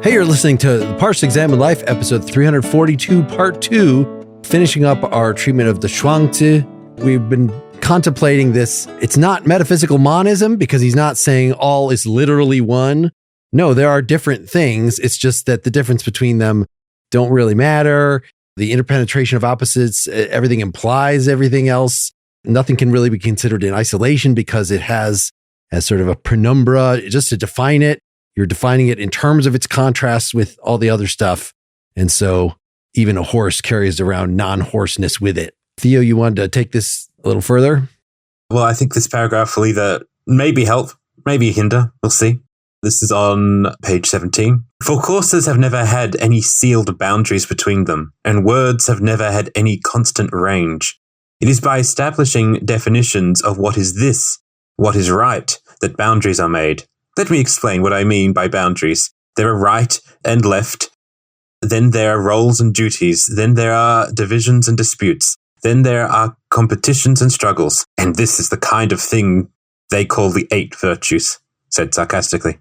Hey, you're listening to the Parse Examined Life, episode 342, part 2, finishing up our treatment of the Zhuangzi. We've been contemplating this. It's not metaphysical monism because he's not saying all is literally one. No, there are different things. It's just that the difference between them don't really matter. The interpenetration of opposites, everything implies everything else. Nothing can really be considered in isolation because it has as sort of a penumbra. Just to define it, you're defining it in terms of its contrasts with all the other stuff. And so even a horse carries around non-horseness with it. Theo, you wanted to take this a little further? Well, I think this paragraph will either maybe help, maybe hinder. We'll see. This is on page 17. For courses have never had any sealed boundaries between them, and words have never had any constant range. It is by establishing definitions of what is this, what is right, that boundaries are made. Let me explain what I mean by boundaries. There are right and left. Then there are roles and duties. Then there are divisions and disputes. Then there are competitions and struggles. And this is the kind of thing they call the 8 virtues, said sarcastically.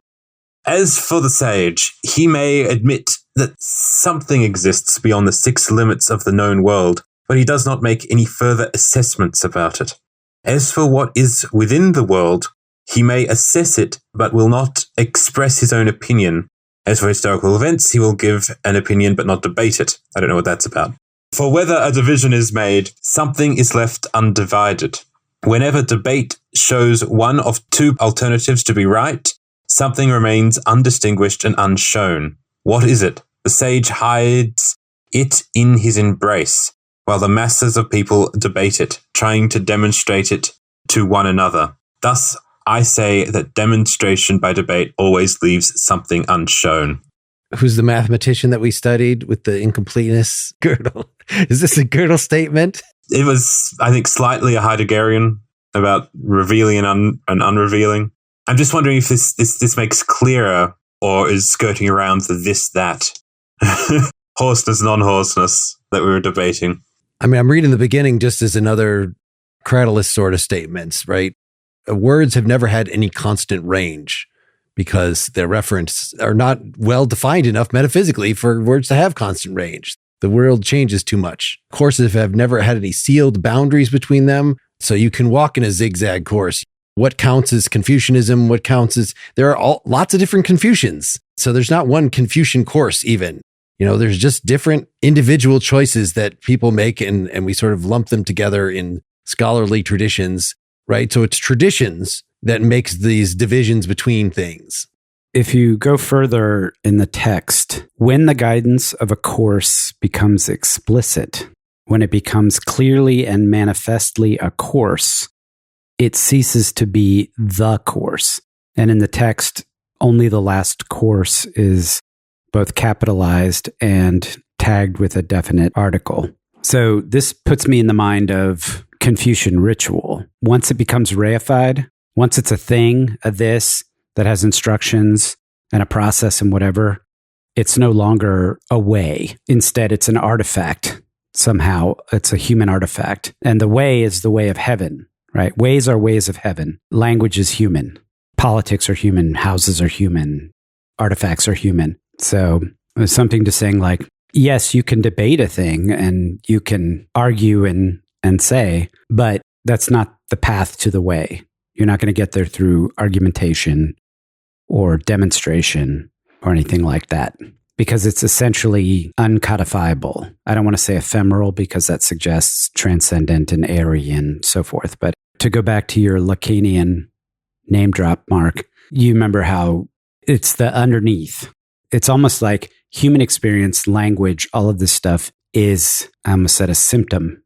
As for the sage, he may admit that something exists beyond the 6 limits of the known world, but he does not make any further assessments about it. As for what is within the world, he may assess it, but will not express his own opinion. As for historical events, he will give an opinion, but not debate it. I don't know what that's about. For whether a division is made, something is left undivided. Whenever debate shows one of 2 alternatives to be right, something remains undistinguished and unshown. What is it? The sage hides it in his embrace, while the masses of people debate it, trying to demonstrate it to one another. Thus, I say that demonstration by debate always leaves something unshown. Who's the mathematician that we studied with the incompleteness? Gödel. Is this a Gödel statement? It was, I think, slightly a Heideggerian about revealing and unrevealing. I'm just wondering if this makes clearer or is skirting around the this, that. Hoarseness, non-hoarseness that we were debating. I mean, I'm reading the beginning just as another Cratylus sort of statements, right? Words have never had any constant range because their reference are not well defined enough metaphysically for words to have constant range. The world changes too much. Courses have never had any sealed boundaries between them, so you can walk in a zigzag course. What counts as Confucianism? What counts as... There are lots of different Confucians. So there's not one Confucian course even. You know, there's just different individual choices that people make and we sort of lump them together in scholarly traditions, right? So it's traditions that makes these divisions between things. If you go further in the text, when the guidance of a course becomes explicit, when it becomes clearly and manifestly a course, it ceases to be the course. And in the text, only the last course is both capitalized and tagged with a definite article. So this puts me in the mind of Confucian ritual. Once it becomes reified, once it's a thing, a this that has instructions and a process and whatever, it's no longer a way. Instead, it's an artifact. Somehow, it's a human artifact. And the way is the way of heaven, right? Ways are ways of heaven. Language is human. Politics are human. Houses are human. Artifacts are human. So there's something to saying like, yes, you can debate a thing and you can argue and say, but that's not the path to the way. You're not going to get there through argumentation or demonstration or anything like that because it's essentially uncodifiable. I don't want to say ephemeral because that suggests transcendent and airy and so forth. But to go back to your Lacanian name drop, Mark, you remember how it's the underneath. It's almost like human experience, language, all of this stuff is, I almost said, a symptom.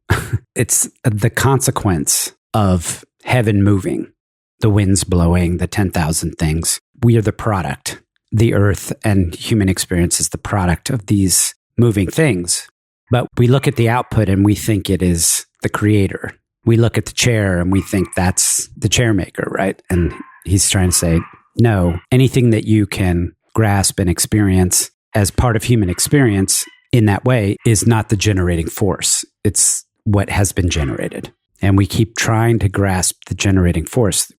It's the consequence of heaven moving, the winds blowing, the 10,000 things. We are the product. The earth and human experience is the product of these moving things. But we look at the output and we think it is the creator. We look at the chair and we think that's the chair maker, right? And he's trying to say, no, anything that you can grasp and experience as part of human experience in that way is not the generating force. It's what has been generated. And we keep trying to grasp the generating force.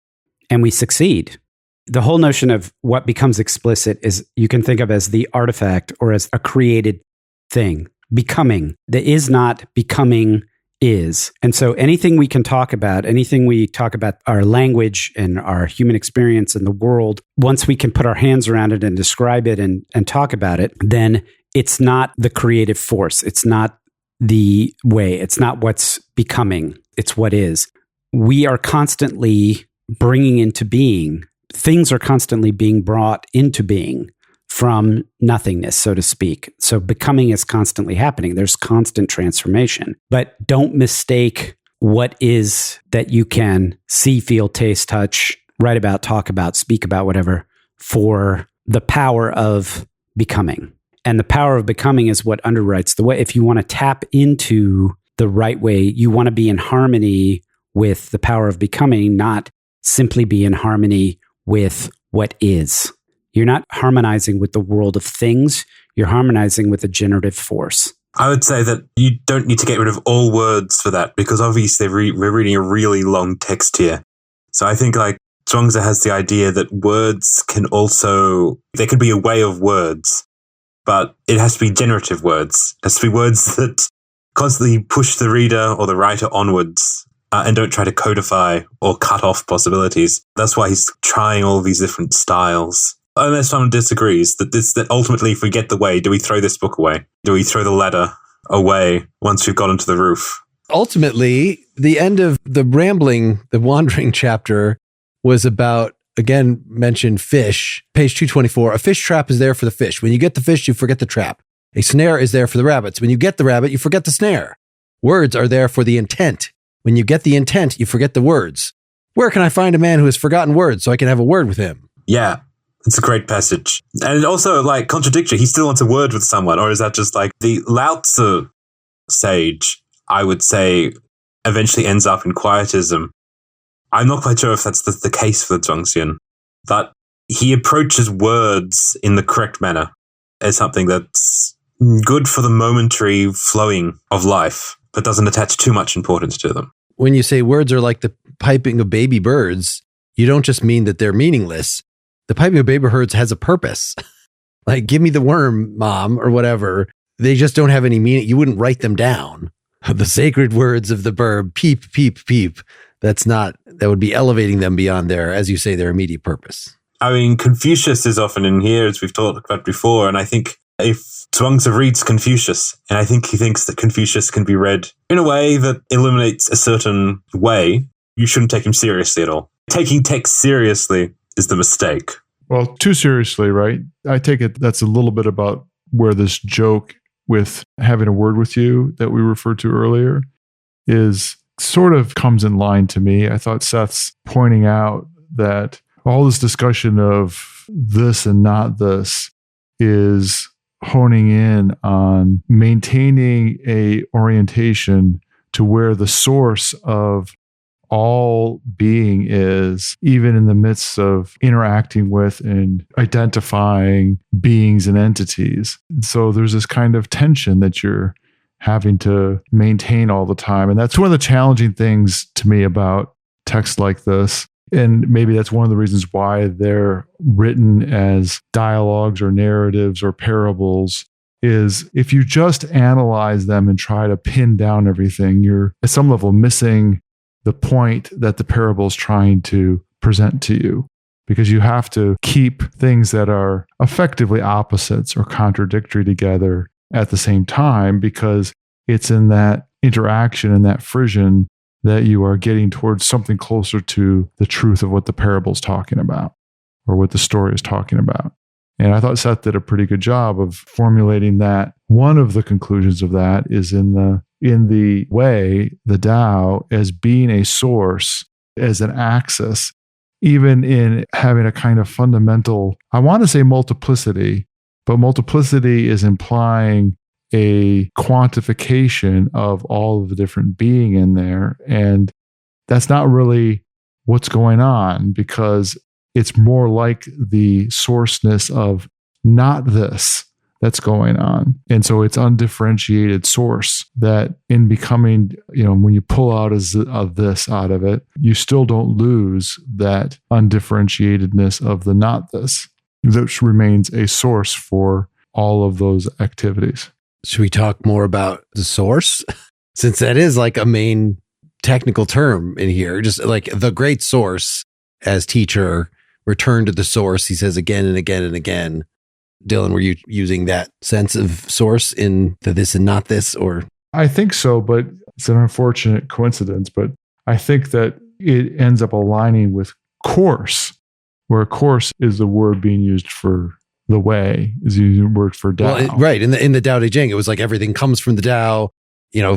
And we succeed. The whole notion of what becomes explicit is you can think of as the artifact or as a created thing, becoming. The is not becoming is. And so anything we can talk about, anything we talk about our language and our human experience in the world, once we can put our hands around it and describe it and talk about it, then it's not the creative force. It's not the way. It's not what's becoming. It's what is. We are constantly bringing into being. Things are constantly being brought into being from nothingness, so to speak. So becoming is constantly happening. There's constant transformation. But don't mistake what is that you can see, feel, taste, touch, write about, talk about, speak about, whatever, for the power of becoming. And the power of becoming is what underwrites the way. If you want to tap into the right way, you want to be in harmony with the power of becoming, not simply be in harmony with what is. You're not harmonizing with the world of things. You're harmonizing with a generative force. I would say that you don't need to get rid of all words for that, because obviously we're reading a really long text here. So I think like Zhuangzi has the idea that words can also, there can be a way of words, but it has to be generative words. It has to be words that constantly push the reader or the writer onwards and don't try to codify or cut off possibilities. That's why he's trying all these different styles. Unless someone disagrees, that ultimately, if we get the way, do we throw this book away? Do we throw the letter away once we've got onto the roof? Ultimately, the end of the wandering chapter was about, again, mentioned fish. Page 224, a fish trap is there for the fish. When you get the fish, you forget the trap. A snare is there for the rabbits. When you get the rabbit, you forget the snare. Words are there for the intent. When you get the intent, you forget the words. Where can I find a man who has forgotten words so I can have a word with him? Yeah. It's a great passage. And also, like, contradictory. He still wants a word with someone. Or is that just like the Lao Tzu sage, I would say, eventually ends up in quietism. I'm not quite sure if that's the case for the Zhuangzi, but he approaches words in the correct manner as something that's good for the momentary flowing of life, but doesn't attach too much importance to them. When you say words are like the piping of baby birds, you don't just mean that they're meaningless. The piping of baby birds has a purpose. Like, give me the worm, mom, or whatever. They just don't have any meaning. You wouldn't write them down. The sacred words of the bird, peep, peep, peep. That would be elevating them beyond their, as you say, their immediate purpose. I mean, Confucius is often in here, as we've talked about before. And I think if Zhuangzi reads Confucius, and I think he thinks that Confucius can be read in a way that illuminates a certain way, you shouldn't take him seriously at all. Taking text seriously is the mistake. Well, too seriously, right? I take it that's a little bit about where this joke with having a word with you that we referred to earlier is sort of comes in line to me. I thought Seth's pointing out that all this discussion of this and not this is honing in on maintaining a orientation to where the source of all being is, even in the midst of interacting with and identifying beings and entities. So there's this kind of tension that you're having to maintain all the time. And that's one of the challenging things to me about texts like this. And maybe that's one of the reasons why they're written as dialogues or narratives or parables, is if you just analyze them and try to pin down everything, you're at some level missing the point that the parable is trying to present to you, because you have to keep things that are effectively opposites or contradictory together at the same time, because it's in that interaction and that frisson that you are getting towards something closer to the truth of what the parable is talking about or what the story is talking about. And I thought Seth did a pretty good job of formulating that. One of the conclusions of that is in the way, the Tao as being a source, as an axis, even in having a kind of fundamental, I want to say multiplicity, but multiplicity is implying a quantification of all of the different being in there. And that's not really what's going on, because it's more like the sourceness of not this, that's going on. And so it's undifferentiated source that in becoming, when you pull out of this out of it, you still don't lose that undifferentiatedness of the not this, which remains a source for all of those activities. Should we talk more about the source? Since that is like a main technical term in here, just like the great source as teacher, return to the source, he says again and again and again. Dylan, were you using that sense of source in the this and not this, or? I think so, but it's an unfortunate coincidence. But I think that it ends up aligning with course, where course is the word being used for the way, is the word for Tao. Well, right. In the Tao Te Ching, it was like everything comes from the Tao.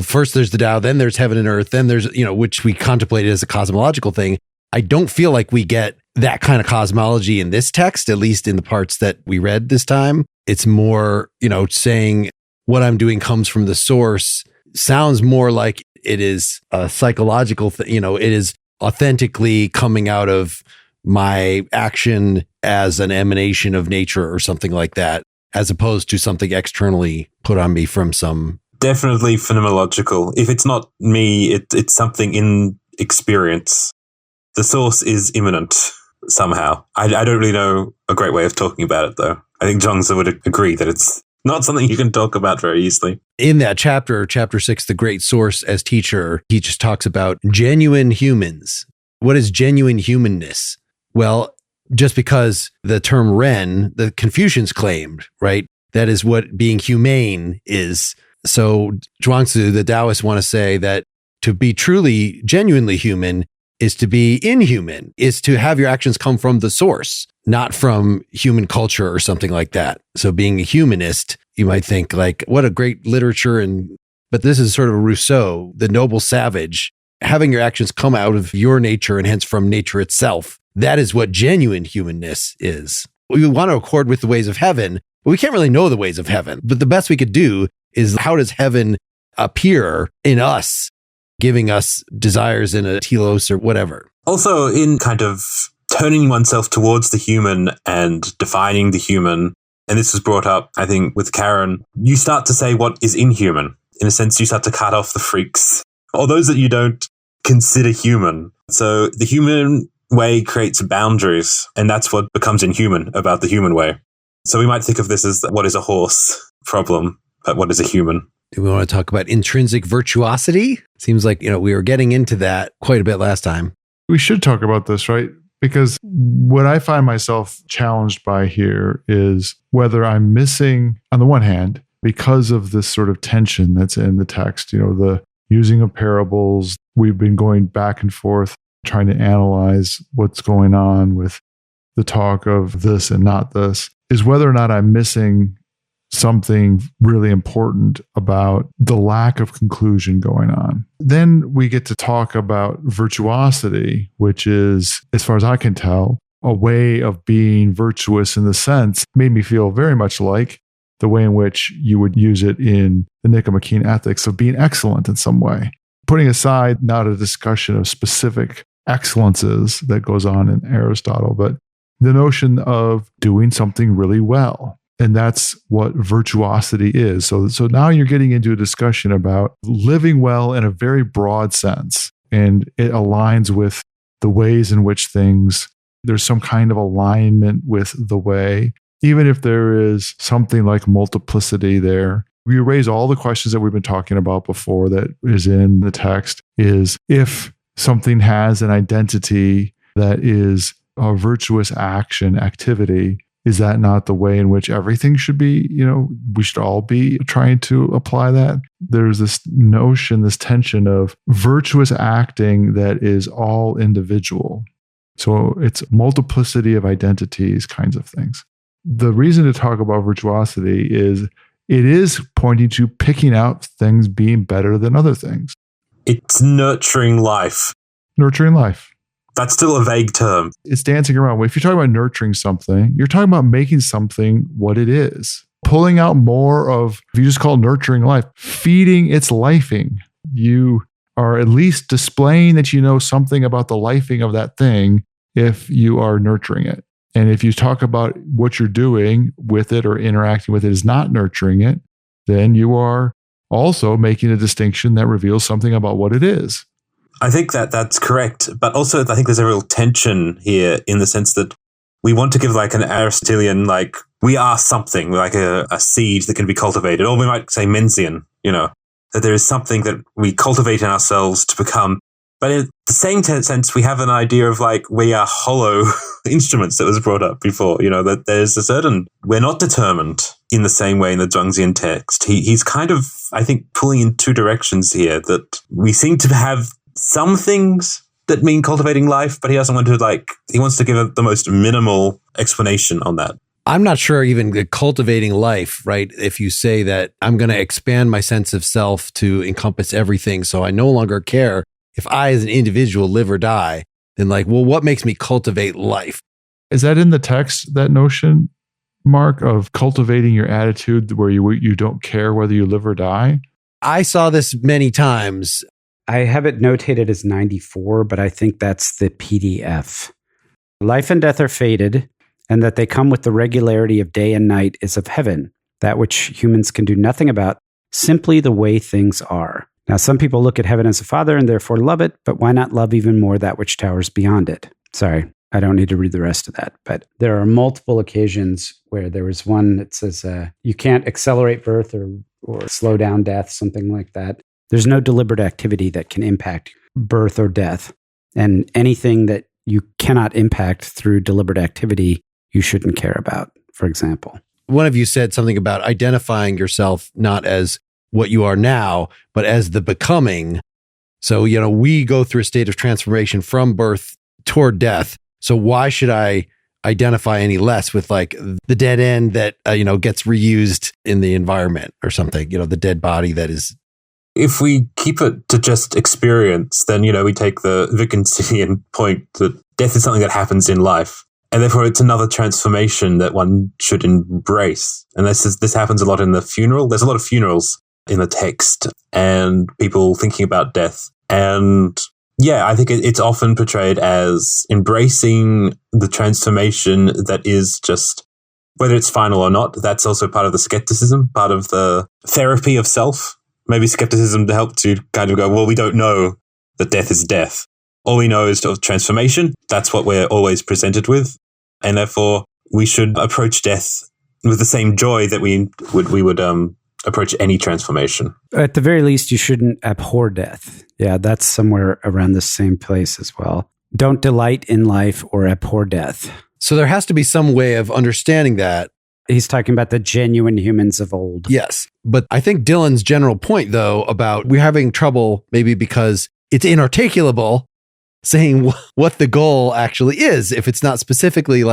First there's the Tao, then there's heaven and earth, then there's, which we contemplated as a cosmological thing. I don't feel like we get that kind of cosmology in this text, at least in the parts that we read this time. It's more, saying what I'm doing comes from the source sounds more like it is a psychological thing. It is authentically coming out of my action as an emanation of nature or something like that, as opposed to something externally put on me from some. Definitely phenomenological. If it's not me, it's something in experience. The source is immanent somehow. I don't really know a great way of talking about it, though. I think Zhuangzi would agree that it's not something you can talk about very easily. In that chapter 6, The Great Source as Teacher, he just talks about genuine humans. What is genuine humanness? Well, just because the term Ren, the Confucians claimed, right? That is what being humane is. So Zhuangzi, the Daoists, want to say that to be truly, genuinely human is to be inhuman, is to have your actions come from the source, not from human culture or something like that. So being a humanist, you might think like, what a great literature. But this is sort of Rousseau, the noble savage, having your actions come out of your nature and hence from nature itself. That is what genuine humanness is. We want to accord with the ways of heaven, but we can't really know the ways of heaven. But the best we could do is how does heaven appear in us, giving us desires in a telos or whatever. Also, in kind of turning oneself towards the human and defining the human, and this was brought up, I think, with Karen, you start to say what is inhuman. In a sense, you start to cut off the freaks, or those that you don't consider human. So the human way creates boundaries, and that's what becomes inhuman about the human way. So we might think of this as what is a horse problem, but what is a human? Do we want to talk about intrinsic virtuosity? Seems like, we were getting into that quite a bit last time. We should talk about this, right? Because what I find myself challenged by here is whether I'm missing, on the one hand, because of this sort of tension that's in the text, the using of parables, we've been going back and forth, trying to analyze what's going on with the talk of this and not this, is whether or not I'm missing something really important about the lack of conclusion going on. Then we get to talk about virtuosity, which is, as far as I can tell, a way of being virtuous in the sense, made me feel very much like the way in which you would use it in the Nicomachean ethics of being excellent in some way. Putting aside not a discussion of specific excellences that goes on in Aristotle, but the notion of doing something really well. And that's what virtuosity is. So now you're getting into a discussion about living well in a very broad sense. And it aligns with the ways in which there's some kind of alignment with the way, even if there is something like multiplicity there. We raise all the questions that we've been talking about before that is in the text, is if something has an identity that is a virtuous activity, is that not the way in which everything should be? We should all be trying to apply that. There's this notion, this tension of virtuous acting that is all individual. So it's multiplicity of identities kinds of things. The reason to talk about virtuosity is it is pointing to picking out things being better than other things. It's nurturing life. Nurturing life. That's still a vague term. It's dancing around. If you're talking about nurturing something, you're talking about making something what it is. Pulling out more of, if you just call it nurturing life, feeding its lifing. You are at least displaying that you know something about the lifing of that thing if you are nurturing it. And if you talk about what you're doing with it or interacting with it is not nurturing it, then you are also making a distinction that reveals something about what it is. I think that that's correct. But also, I think there's a real tension here in the sense that we want to give like an Aristotelian, like we are something, like a seed that can be cultivated, or we might say Menzian, that there is something that we cultivate in ourselves to become. But in the same sense, we have an idea of like we are hollow instruments that was brought up before, that there's a certain, we're not determined in the same way in the Zhuangzian text. He's kind of, I think, pulling in two directions here, that we seem to have some things that mean cultivating life, but he doesn't want to he wants to give the most minimal explanation on that. I'm not sure even cultivating life, right? If you say that I'm going to expand my sense of self to encompass everything, so I no longer care if I as an individual live or die, then what makes me cultivate life? Is that in the text, that notion, Mark, of cultivating your attitude where you don't care whether you live or die? I saw this many times. I have it notated as 94, but I think that's the PDF. Life and death are fated, and that they come with the regularity of day and night is of heaven, that which humans can do nothing about, simply the way things are. Now, some people look at heaven as a father and therefore love it, but why not love even more that which towers beyond it? Sorry, I don't need to read the rest of that. But there are multiple occasions where there was one that says you can't accelerate birth or slow down death, something like that. There's no deliberate activity that can impact birth or death. And anything that you cannot impact through deliberate activity, you shouldn't care about, for example. One of you said something about identifying yourself not as what you are now, but as the becoming. So, we go through a state of transformation from birth toward death. So why should I identify any less with the dead end that, gets reused in the environment or something, the dead body that is. If we keep it to just experience, then, we take the Wittgensteinian point that death is something that happens in life. And therefore, it's another transformation that one should embrace. And this happens a lot in the funeral. There's a lot of funerals in the text and people thinking about death. And yeah, I think it's often portrayed as embracing the transformation that is just, whether it's final or not, that's also part of the skepticism, part of the therapy of self. Maybe skepticism to help to kind of go, well, we don't know that death is death. All we know is sort of transformation. That's what we're always presented with. And therefore, we should approach death with the same joy that we would approach any transformation. At the very least, you shouldn't abhor death. Yeah, that's somewhere around the same place as well. Don't delight in life or abhor death. So there has to be some way of understanding that. He's talking about the genuine humans of old. Yes. But I think Dylan's general point, though, about we're having trouble maybe because it's inarticulable saying what the goal actually is, if it's not specifically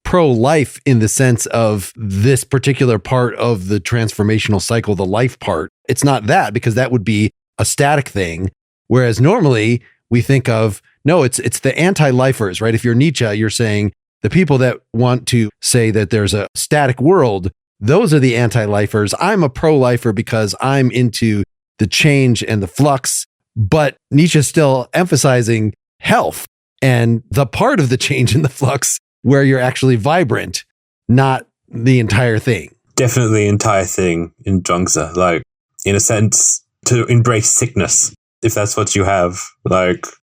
pro-life in the sense of this particular part of the transformational cycle, the life part. It's not that, because that would be a static thing. Whereas normally we think of, no, it's the anti-lifers, right? If you're Nietzsche, you're saying the people that want to say that there's a static world, those are the anti-lifers. I'm a pro-lifer because I'm into the change and the flux, but Nietzsche's still emphasizing health and the part of the change and the flux where you're actually vibrant, not the entire thing. Definitely the entire thing in Zhuangzi, in a sense, to embrace sickness, if that's what you have.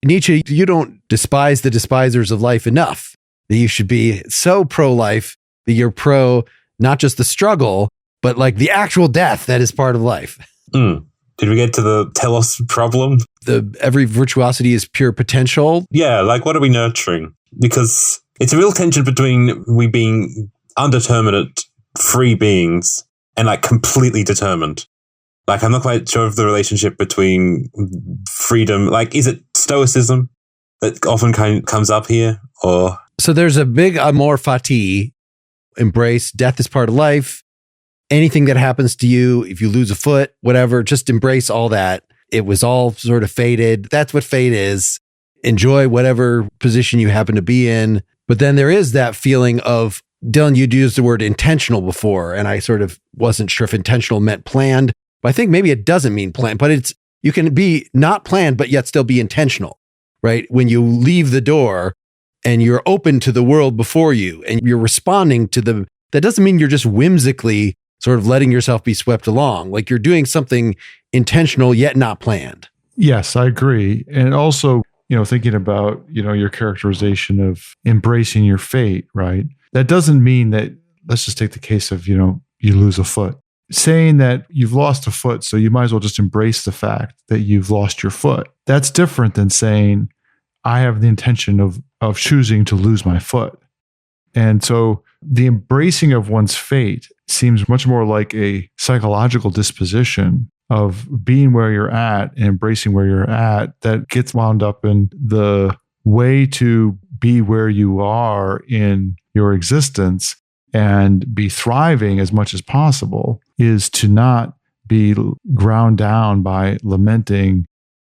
Nietzsche, you don't despise the despisers of life enough. That you should be so pro-life that you're pro not just the struggle, but the actual death that is part of life. Did we get to the telos problem? Every virtuosity is pure potential. Yeah, what are we nurturing? Because it's a real tension between we being undeterminate, free beings and completely determined. I'm not quite sure of the relationship between freedom. Is it stoicism that often comes up here, or? So there's a big amor fati, embrace death is part of life. Anything that happens to you, if you lose a foot, whatever, just embrace all that. It was all sort of fated. That's what fate is. Enjoy whatever position you happen to be in. But then there is that feeling of, Dylan, you'd used the word intentional before, and I sort of wasn't sure if intentional meant planned. But I think maybe it doesn't mean planned, but you can be not planned, but yet still be intentional, right? When you leave the door, and you're open to the world before you and you're responding to that doesn't mean you're just whimsically sort of letting yourself be swept along. Like you're doing something intentional yet not planned. Yes, I agree. And also, thinking about, your characterization of embracing your fate, right? That doesn't mean that, let's just take the case of, you lose a foot. Saying that you've lost a foot, so you might as well just embrace the fact that you've lost your foot. That's different than saying, I have the intention of choosing to lose my foot. And so the embracing of one's fate seems much more like a psychological disposition of being where you're at and embracing where you're at that gets wound up in the way to be where you are in your existence and be thriving as much as possible is to not be ground down by lamenting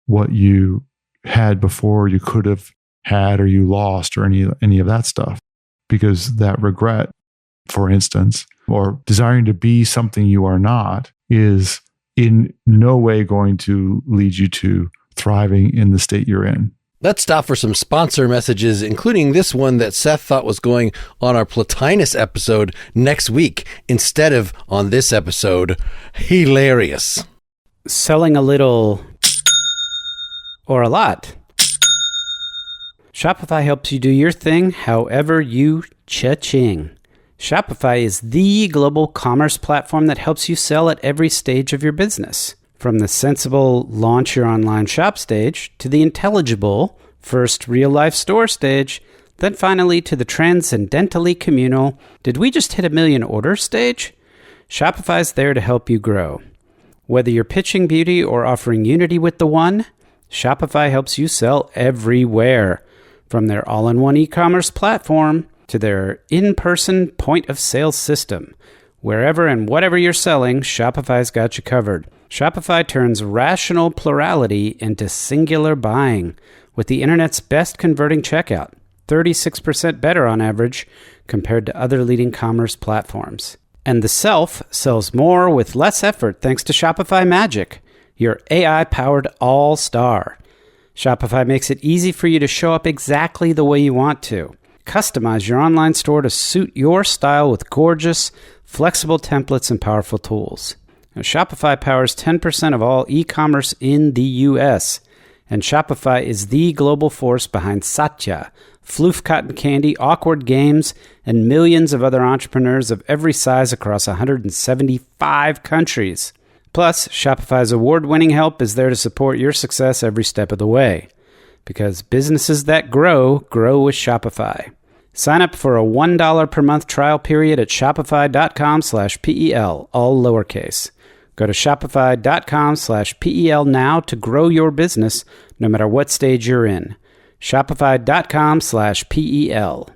what you had before you could have had or you lost or any of that stuff. Because that regret, for instance, or desiring to be something you are not is in no way going to lead you to thriving in the state you're in. Let's stop for some sponsor messages, including this one that Seth thought was going on our Plotinus episode next week instead of on this episode. Hilarious. Selling a little or a lot. Shopify helps you do your thing however you cha-ching. Shopify is the global commerce platform that helps you sell at every stage of your business. From the sensible launch your online shop stage to the intelligible first real-life store stage, then finally to the transcendentally communal, did we just hit 1 million orders stage? Shopify's there to help you grow. Whether you're pitching beauty or offering unity with the one, Shopify helps you sell everywhere. From their all-in-one e-commerce platform to their in-person point-of-sale system. Wherever and whatever you're selling, Shopify's got you covered. Shopify turns rational plurality into singular buying with the internet's best converting checkout, 36% better on average compared to other leading commerce platforms. And the self sells more with less effort thanks to Shopify Magic, your AI-powered all-star. Shopify makes it easy for you to show up exactly the way you want to. Customize your online store to suit your style with gorgeous, flexible templates and powerful tools. Now, Shopify powers 10% of all e-commerce in the U.S., and Shopify is the global force behind Satya, Floof Cotton Candy, Awkward Games, and millions of other entrepreneurs of every size across 175 countries. Plus, Shopify's award-winning help is there to support your success every step of the way. Because businesses that grow, grow with Shopify. Sign up for a $1 per month trial period at shopify.com/PEL, all lowercase. Go to shopify.com/PEL now to grow your business no matter what stage you're in. Shopify.com/PEL.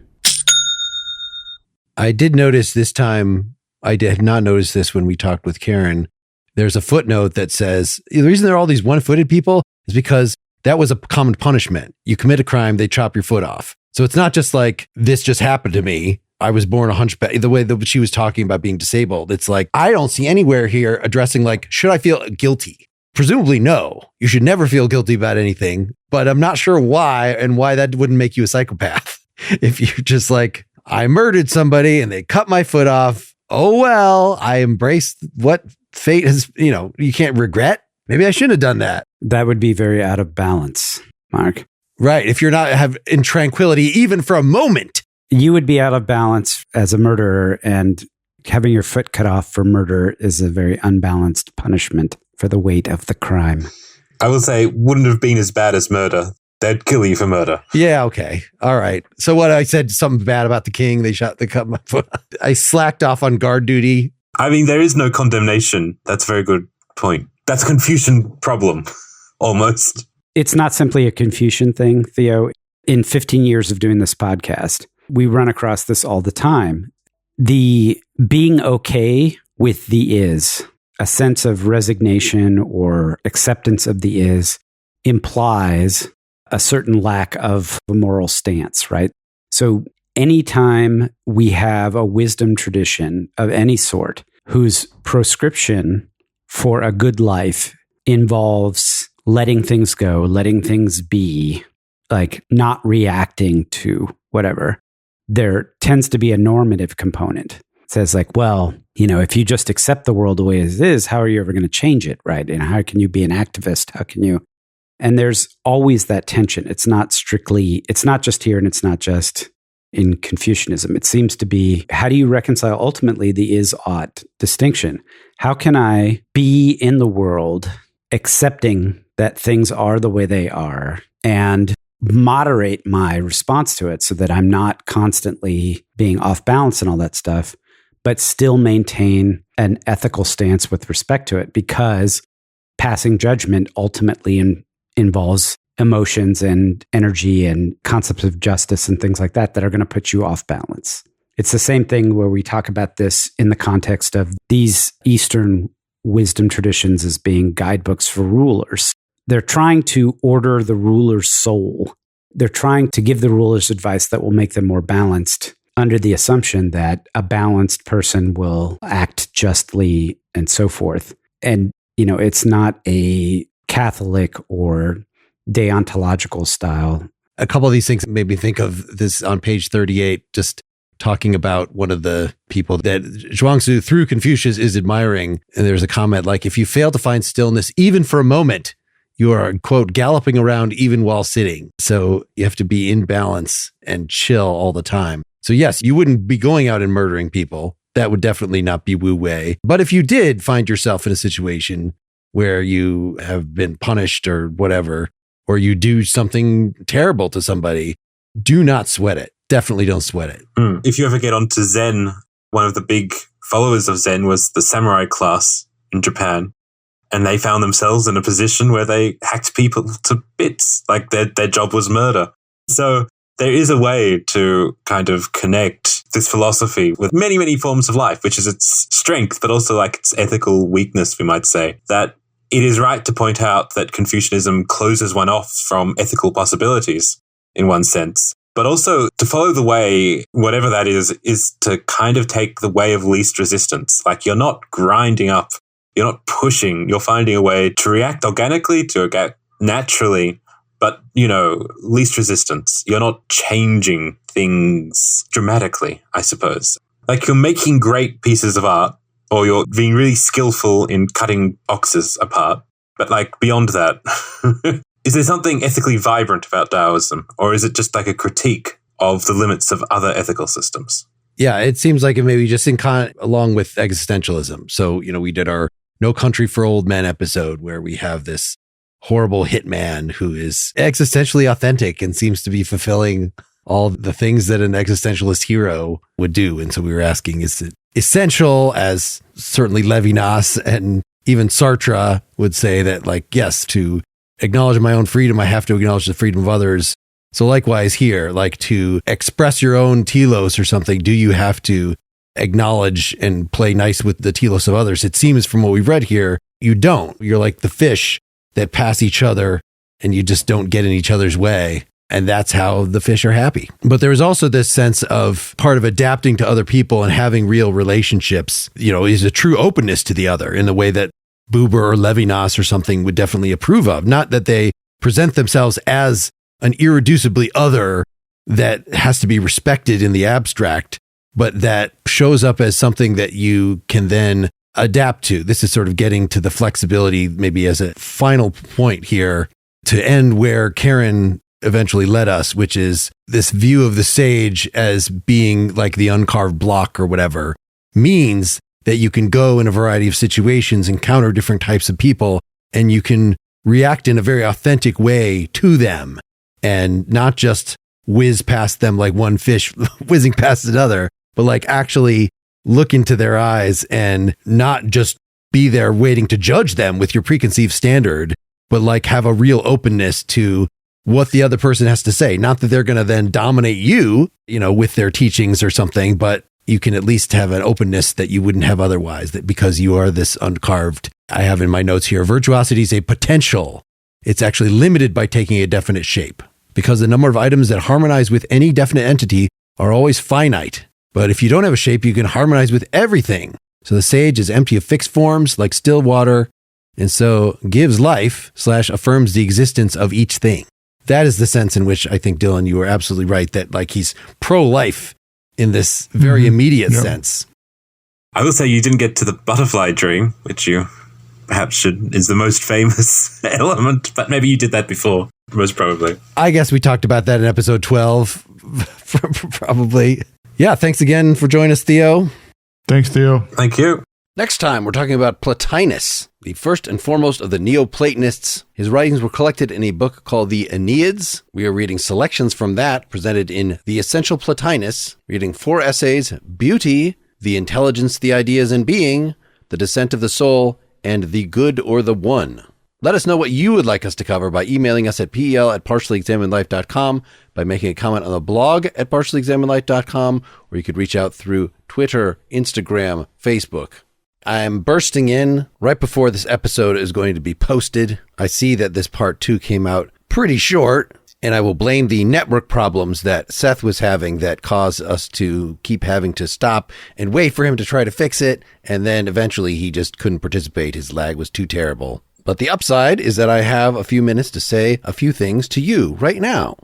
I did notice this time, I did not notice this when we talked with Karen. There's a footnote that says the reason there are all these one-footed people is because that was a common punishment. You commit a crime, they chop your foot off. So it's not just like, this just happened to me. I was born a hunchback. The way that she was talking about being disabled, it's like, I don't see anywhere here addressing like, should I feel guilty? Presumably, no. You should never feel guilty about anything, but I'm not sure why and why that wouldn't make you a psychopath. If you're just like, I murdered somebody and they cut my foot off. Oh, well, I embraced what fate has, you can't regret. Maybe I shouldn't have done that. That would be very out of balance, Mark. Right. If you're not in tranquility, even for a moment. You would be out of balance as a murderer, and having your foot cut off for murder is a very unbalanced punishment for the weight of the crime. I will say it wouldn't have been as bad as murder. They'd kill you for murder. Yeah, okay. All right. So what, I said something bad about the king. They cut my foot. I slacked off on guard duty. I mean, there is no condemnation. That's a very good point. That's a Confucian problem, almost. It's not simply a Confucian thing, Theo. In 15 years of doing this podcast, we run across this all the time. The being okay with the is, a sense of resignation or acceptance of the is, implies a certain lack of a moral stance, right? So anytime we have a wisdom tradition of any sort whose proscription for a good life involves letting things go, letting things be, like not reacting to whatever, there tends to be a normative component. It says like, well, if you just accept the world the way it is, how are you ever going to change it, right? And how can you be an activist? How can you? And there's always that tension. It's not just here and it's not just in Confucianism. It seems to be, how do you reconcile ultimately the is-ought distinction? How can I be in the world accepting that things are the way they are and moderate my response to it so that I'm not constantly being off balance and all that stuff, but still maintain an ethical stance with respect to it, because passing judgment ultimately involves emotions and energy and concepts of justice and things like that are going to put you off balance. It's the same thing where we talk about this in the context of these Eastern wisdom traditions as being guidebooks for rulers. They're trying to order the ruler's soul. They're trying to give the rulers advice that will make them more balanced, under the assumption that a balanced person will act justly and so forth. And, it's not a Catholic or deontological style. A couple of these things made me think of this on page 38, just talking about one of the people that Zhuangzi through Confucius is admiring. And there's a comment like, if you fail to find stillness, even for a moment, you are, quote, galloping around even while sitting. So you have to be in balance and chill all the time. So yes, you wouldn't be going out and murdering people. That would definitely not be Wu Wei. But if you did find yourself in a situation where you have been punished or whatever, or you do something terrible to somebody, do not sweat it. Definitely don't sweat it. If you ever get onto Zen, one of the big followers of Zen was the samurai class in Japan. And they found themselves in a position where they hacked people to bits. Like their job was murder. So there is a way to kind of connect this philosophy with many, many forms of life, which is its strength, but also like its ethical weakness, we might say. That it is right to point out that Confucianism closes one off from ethical possibilities in one sense. But also to follow the way, whatever that is to kind of take the way of least resistance. Like you're not grinding up, you're not pushing, you're finding a way to react organically, to react naturally, but, least resistance. You're not changing things dramatically, I suppose. Like you're making great pieces of art, or you're being really skillful in cutting boxes apart. But like beyond that, is there something ethically vibrant about Daoism? Or is it just like a critique of the limits of other ethical systems? Yeah, it seems like it may be just along with existentialism. So, we did our No Country for Old Men episode where we have this horrible hitman who is existentially authentic and seems to be fulfilling all the things that an existentialist hero would do. And so we were asking, is it essential, as certainly Levinas and even Sartre would say that, like, yes, to acknowledge my own freedom, I have to acknowledge the freedom of others. So likewise here, like to express your own telos or something, do you have to acknowledge and play nice with the telos of others? It seems from what we've read here, you don't. You're like the fish that pass each other and you just don't get in each other's way. And that's how the fish are happy. But there is also this sense of part of adapting to other people and having real relationships, is a true openness to the other in the way that Buber or Levinas or something would definitely approve of. Not that they present themselves as an irreducibly other that has to be respected in the abstract, but that shows up as something that you can then adapt to. This is sort of getting to the flexibility, maybe as a final point here, to end where Karen eventually led us, which is this view of the sage as being like the uncarved block or whatever, means that you can go in a variety of situations, encounter different types of people, and you can react in a very authentic way to them and not just whiz past them like one fish whizzing past another, but like actually look into their eyes and not just be there waiting to judge them with your preconceived standard, but like have a real openness to what the other person has to say. Not that they're going to then dominate you, with their teachings or something, but you can at least have an openness that you wouldn't have otherwise, that because you are this uncarved. I have in my notes here, virtuosity is a potential. It's actually limited by taking a definite shape, because the number of items that harmonize with any definite entity are always finite. But if you don't have a shape, you can harmonize with everything. So the sage is empty of fixed forms like still water, and so gives life / affirms the existence of each thing. That is the sense in which I think, Dylan, you were absolutely right that like he's pro-life in this very immediate sense. I will say you didn't get to the butterfly dream, which you perhaps is the most famous element, but maybe you did that before, most probably. I guess we talked about that in episode 12, probably. Yeah, thanks again for joining us, Theo. Thanks, Theo. Thank you. Next time, we're talking about Plotinus, the first and foremost of the Neoplatonists. His writings were collected in a book called the Aeneads. We are reading selections from that, presented in The Essential Plotinus, reading 4 essays, Beauty, The Intelligence, the Ideas, and Being, The Descent of the Soul, and The Good or the One. Let us know what you would like us to cover by emailing us at PEL@partiallyexaminedlife.com, by making a comment on the blog at partiallyexaminedlife.com, or you could reach out through Twitter, Instagram, Facebook. I'm bursting in right before this episode is going to be posted. I see that this part 2 came out pretty short, and I will blame the network problems that Seth was having that caused us to keep having to stop and wait for him to try to fix it, and then eventually he just couldn't participate. His lag was too terrible. But the upside is that I have a few minutes to say a few things to you right now.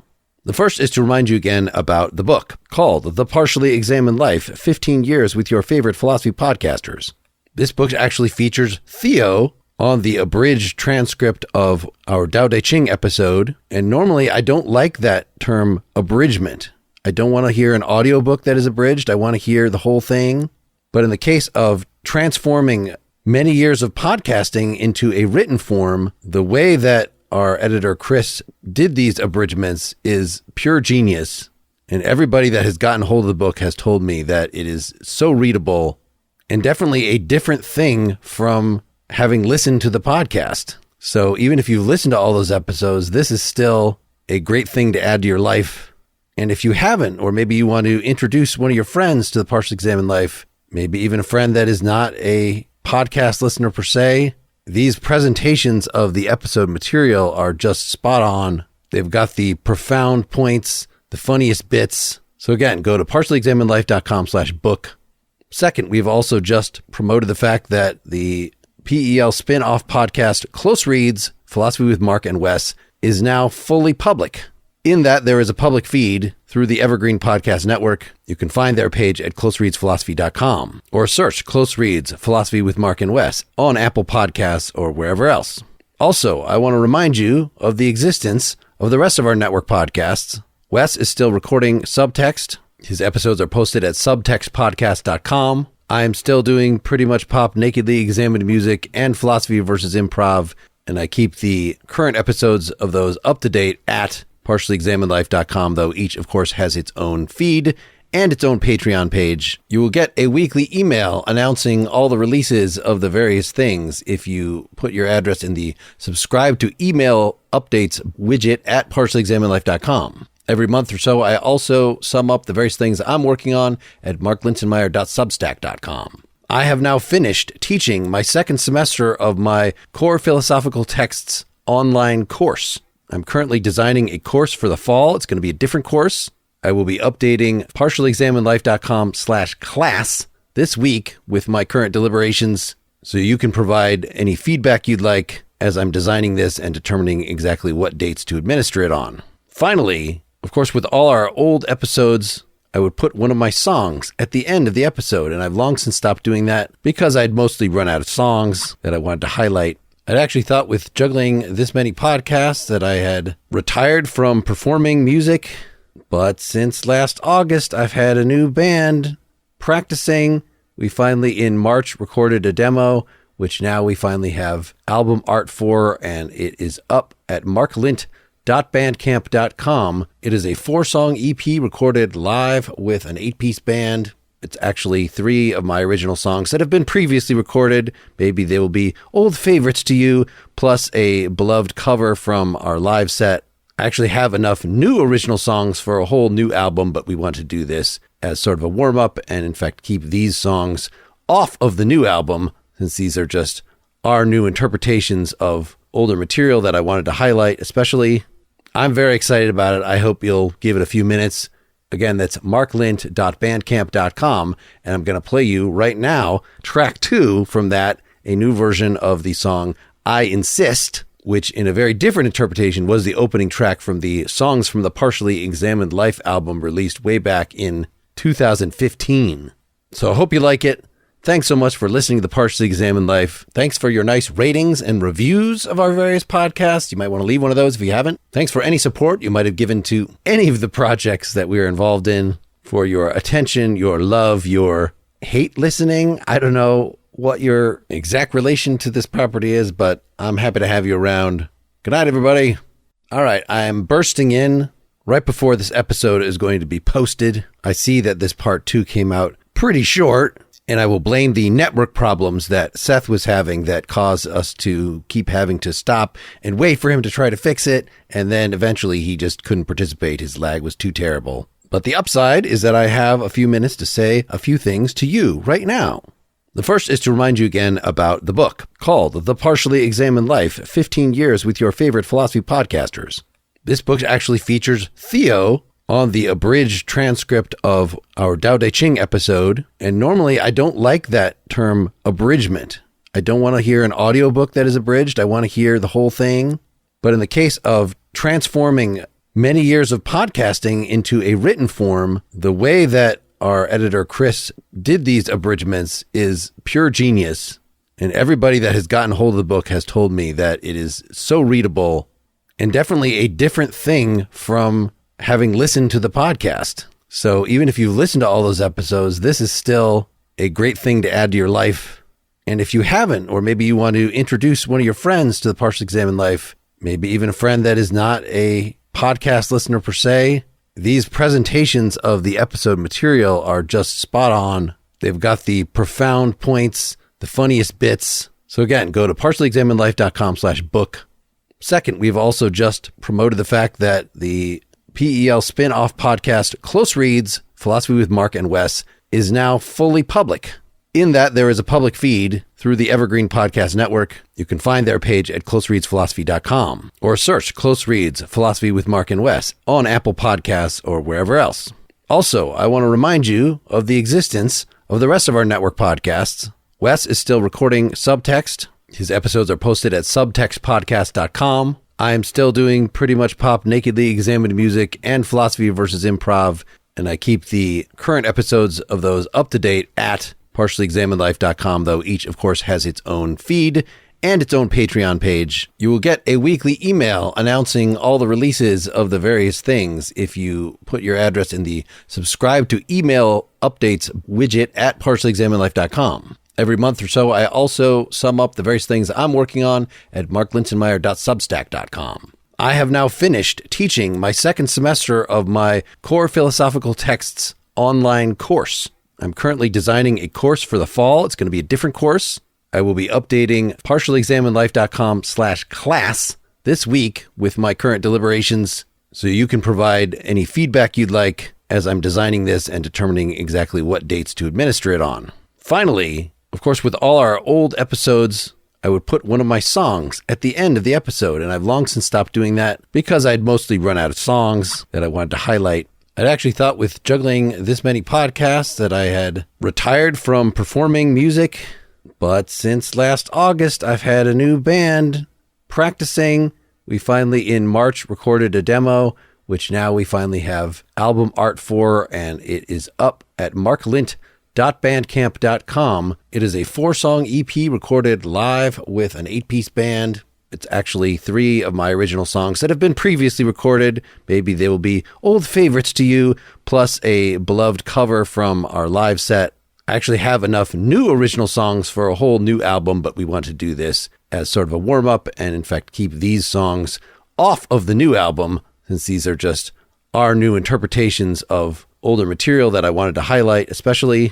The first is to remind you again about the book called The Partially Examined Life, 15 Years with Your Favorite Philosophy Podcasters. This book actually features Theo on the abridged transcript of our Dao De Ching episode. And normally I don't like that term abridgment. I don't want to hear an audiobook that is abridged. I want to hear the whole thing. But in the case of transforming many years of podcasting into a written form, the way that our editor Chris did these abridgments is pure genius. And everybody that has gotten hold of the book has told me that it is so readable and definitely a different thing from having listened to the podcast. So even if you've listened to all those episodes, this is still a great thing to add to your life. And if you haven't, or maybe you want to introduce one of your friends to the Partially Examined Life, maybe even a friend that is not a podcast listener per se, these presentations of the episode material are just spot on. They've got the profound points, the funniest bits. So again, go to partiallyexaminedlife.com/book. Second, we've also just promoted the fact that the PEL spin-off podcast, Close Reads, Philosophy with Mark and Wes, is now fully public. In that, there is a public feed through the Evergreen Podcast Network. You can find their page at closereadsphilosophy.com or search Close Reads, Philosophy with Mark and Wes on Apple Podcasts or wherever else. Also, I want to remind you of the existence of the rest of our network podcasts. Wes is still recording Subtext. His episodes are posted at subtextpodcast.com. I am still doing pretty much pop nakedly examined music and philosophy versus improv, and I keep the current episodes of those up to date at partiallyexaminedlife.com, though each, of course, has its own feed and its own Patreon page. You will get a weekly email announcing all the releases of the various things if you put your address in the subscribe to email updates widget at partiallyexaminedlife.com. Every month or so, I also sum up the various things I'm working on at marklinsenmeyer.substack.com. I have now finished teaching my second semester of my Core Philosophical Texts online course. I'm currently designing a course for the fall. It's going to be a different course. I will be updating partiallyexaminedlife.com/class this week with my current deliberations, so you can provide any feedback you'd like as I'm designing this and determining exactly what dates to administer it on. Finally, of course, with all our old episodes, I would put one of my songs at the end of the episode, and I've long since stopped doing that because I'd mostly run out of songs that I wanted to highlight. I'd actually thought with juggling this many podcasts that I had retired from performing music, but since last August, I've had a new band practicing. We finally, in March, recorded a demo, which now we finally have album art for, and it is up at marklint.bandcamp.com. It is a 4-song EP recorded live with an 8-piece band. It's actually 3 of my original songs that have been previously recorded. Maybe they will be old favorites to you, plus a beloved cover from our live set. I actually have enough new original songs for a whole new album, but we want to do this as sort of a warm-up and, in fact, keep these songs off of the new album, since these are just our new interpretations of older material that I wanted to highlight especially. I'm very excited about it. I hope you'll give it a few minutes. Again, that's marklint.bandcamp.com, and I'm going to play you right now track 2 from that, a new version of the song I Insist, which in a very different interpretation was the opening track from the Songs from the Partially Examined Life album released way back in 2015. So I hope you like it. Thanks so much for listening to The Partially Examined Life. Thanks for your nice ratings and reviews of our various podcasts. You might want to leave one of those if you haven't. Thanks for any support you might have given to any of the projects that we are involved in, for your attention, your love, your hate listening. I don't know what your exact relation to this property is, but I'm happy to have you around. Good night, everybody. All right, I'm bursting in right before this episode is going to be posted. I see that this part 2 came out pretty short, and I will blame the network problems that Seth was having that caused us to keep having to stop and wait for him to try to fix it, and then eventually he just couldn't participate. His lag was too terrible. But the upside is that I have a few minutes to say a few things to you right now. The first is to remind you again about the book called The Partially Examined Life, 15 Years with Your Favorite Philosophy Podcasters. This book actually features Theo on the abridged transcript of our Dao De Ching episode. And normally I don't like that term abridgment. I don't want to hear an audiobook that is abridged. I want to hear the whole thing. But in the case of transforming many years of podcasting into a written form, the way that our editor Chris did these abridgments is pure genius. And everybody that has gotten hold of the book has told me that it is so readable and definitely a different thing from having listened to the podcast. So even if you've listened to all those episodes, this is still a great thing to add to your life. And if you haven't, or maybe you want to introduce one of your friends to the Partially Examined Life, maybe even a friend that is not a podcast listener per se, these presentations of the episode material are just spot on. They've got the profound points, the funniest bits. So again, go to partiallyexaminedlife.com/book. Second, we've also just promoted the fact that the PEL spin-off podcast Close Reads, Philosophy with Mark and Wes, is now fully public. In that, there is a public feed through the Evergreen Podcast Network. You can find their page at closereadsphilosophy.com or search Close Reads, Philosophy with Mark and Wes on Apple Podcasts or wherever else. Also, I want to remind you of the existence of the rest of our network podcasts. Wes is still recording Subtext. His episodes are posted at subtextpodcast.com. I am still doing pretty much pop nakedly examined music and philosophy versus improv, and I keep the current episodes of those up to date at partiallyexaminedlife.com, though each, of course, has its own feed and its own Patreon page. You will get a weekly email announcing all the releases of the various things if you put your address in the subscribe to email updates widget at partiallyexaminedlife.com. Every month or so, I also sum up the various things I'm working on at marklinsenmeyer.substack.com. I have now finished teaching my second semester of my Core Philosophical Texts online course. I'm currently designing a course for the fall. It's going to be a different course. I will be updating partiallyexaminedlife.com/class this week with my current deliberations, so you can provide any feedback you'd like as I'm designing this and determining exactly what dates to administer it on. Finally, of course, with all our old episodes, I would put one of my songs at the end of the episode, and I've long since stopped doing that because I'd mostly run out of songs that I wanted to highlight. I'd actually thought with juggling this many podcasts that I had retired from performing music, but since last August, I've had a new band practicing. We finally, in March, recorded a demo, which now we finally have album art for, and it is up at marklint.bandcamp.com. It is a 4-song EP recorded live with an 8-piece band. It's actually 3 of my original songs that have been previously recorded. Maybe they will be old favorites to you, plus a beloved cover from our live set. I actually have enough new original songs for a whole new album, but we want to do this as sort of a warm-up and, in fact, keep these songs off of the new album, since these are just our new interpretations of older material that I wanted to highlight especially.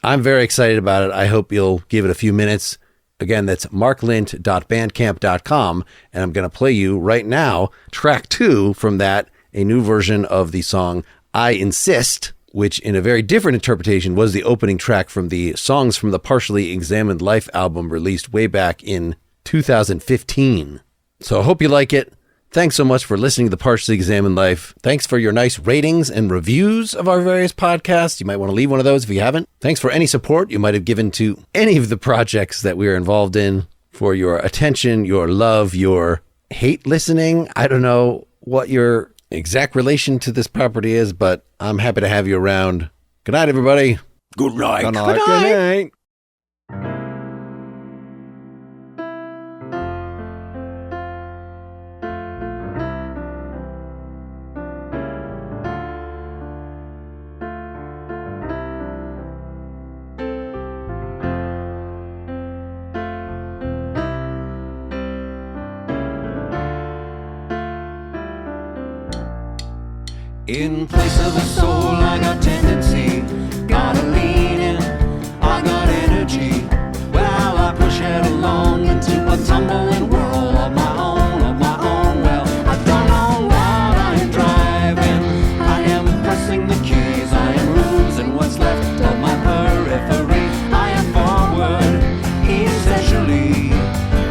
I'm very excited about it. I hope you'll give it a few minutes. Again, that's marklint.bandcamp.com, and I'm going to play you right now track 2 from that, a new version of the song I Insist, which in a very different interpretation was the opening track from the Songs from the Partially Examined Life album released way back in 2015. So I hope you like it. Thanks so much for listening to The Partially Examined Life. Thanks for your nice ratings and reviews of our various podcasts. You might want to leave one of those if you haven't. Thanks for any support you might have given to any of the projects that we are involved in, for your attention, your love, your hate listening. I don't know what your exact relation to this property is, but I'm happy to have you around. Good night, everybody. Good night. Good night. Good night. In place of a soul, I got tendency. Gotta lean in, I got energy. Well, I push it along into a tumbling whirl of my own, Well, I don't know what I am driving. I am pressing the keys, I am losing what's left of my periphery. I am forward, essentially.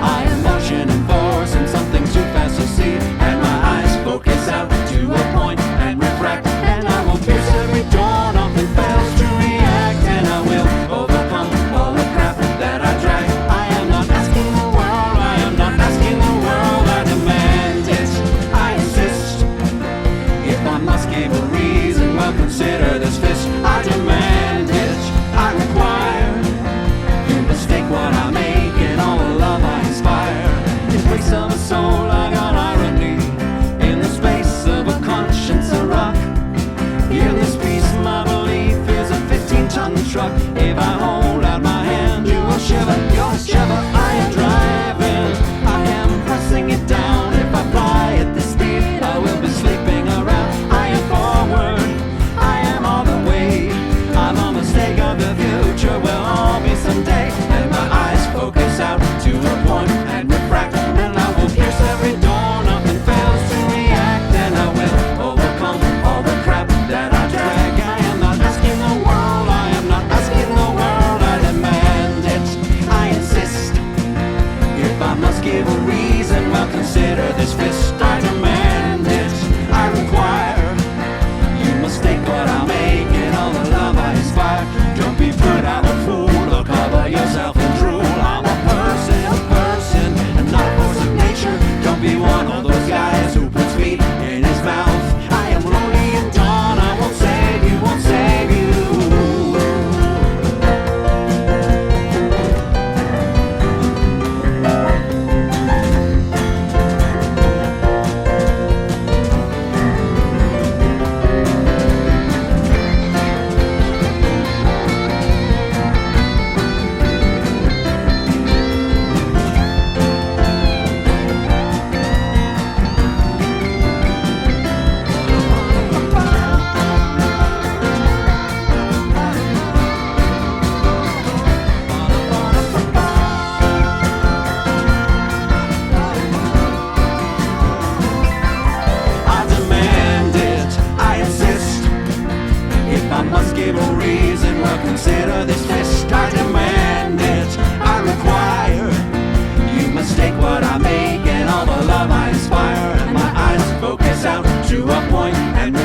I am motioning force and something too fast to see. And my eyes focus out to a point and refract, and I will pierce every door, nothing fails to react, and I will overcome all the crap that I drag. I am not asking the world, I am not asking the world, I demand it, I insist. If I must give a reason, well, consider this fist. I demand it, I require. You mistake what I make and all the love I inspire. In place of a soul, I got irony. In the space of a conscience, a rock. In this piece, my belief is a 15-ton truck. If I hold out my hand, you will shiver, you'll shiver. I am driving, I am pressing it down. If I fly at this speed, I will be sleeping around. I am forward, I am all the way. I'm a mistake of the future, will all be someday. And my eyes focus out to a point and refract, and I will pierce every door, nothing fails to react, and I will overcome all the crap that I drag. I am not asking the world, I am not asking the world, I demand it, I insist. If I must give a reason, well, consider this fist. I demand it, I require. You mistake what I make and all the love I inspire. Don't be put out a fool or cover yourself in drool. I'm a person, and not a force of nature. Don't be one of those guys who puts feet in his mouth. I am lonely and dawn, I won't save you, won't save you. I demand it, I insist. If I must give a reason, well, consider this fist. I demand it, I require. You mistake what I make and all the love I inspire, and my eyes focus out to a point and